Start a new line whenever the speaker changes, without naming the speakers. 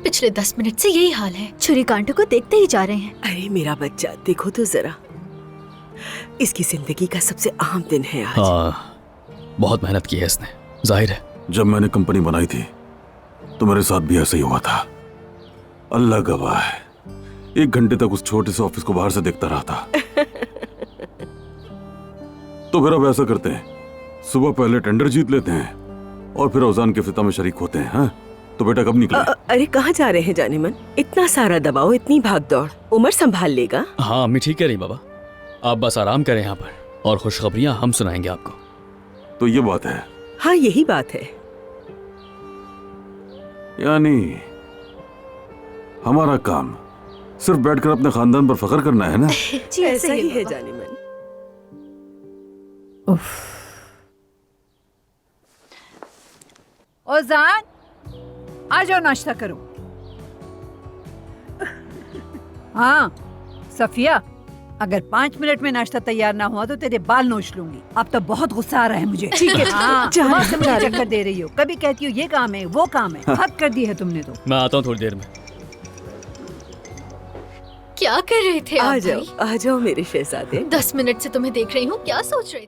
पिछले 10 मिनट से यही हाल है।
छुरी कांटों को देखते ही जा रहे हैं।
अरे मेरा बच्चा, देखो तो जरा, इसकी जिंदगी का सबसे अहम दिन है आज।
हाँ, बहुत मेहनत की है इसने, जाहिर है।
जब मैंने कंपनी बनाई थी तो मेरे साथ भी ऐसा ही हुआ था। अल्लाह गवाह है, 1 घंटे तक उस छोटे से ऑफिस को बाहर से देखता रहा था। तो फिर अब ऐसा करते हैं, सुबह पहले टेंडर जीत लेते हैं और फिर औजान के फिता में शरीक होते हैं। हाँ? तो बेटा कब निकले?
अरे कहाँ जा रहे हैं जानेमन? इतना सारा दबाव, इतनी भाग दौड़, उमर संभाल लेगा।
हाँ अम्मी ठीक कह रही बाबा, आप बस आराम करें यहाँ पर और खुशखबरियाँ हम सुनाएंगे आपको।
तो ये बात है।
हाँ यही बात है।
यानी हमारा काम सिर्फ बैठकर अपने खानदान पर फख्र करना है ना?
जी ऐसा ही है जानेमन।
औजान, आ जाओ नाश्ता करो। हाँ सफिया, अगर 5 मिनट में नाश्ता तैयार ना हुआ तो तेरे बाल नोच लूंगी। अब तो बहुत गुस्सा आ रहा है मुझे। ठीक है हाँ, तुम मुझे चक्कर दे रही हो, कभी कहती हो ये काम है वो काम है, हद कर दी है तुमने तो।
मैं आता हूँ थोड़ी देर में।
क्या कर रहे थे आप
आ जाओ,
भाई?
आ जाओ मेरे शहजादे।
10 मिनट से तुम्हें देख रही हूँ, क्या सोच रहे थे?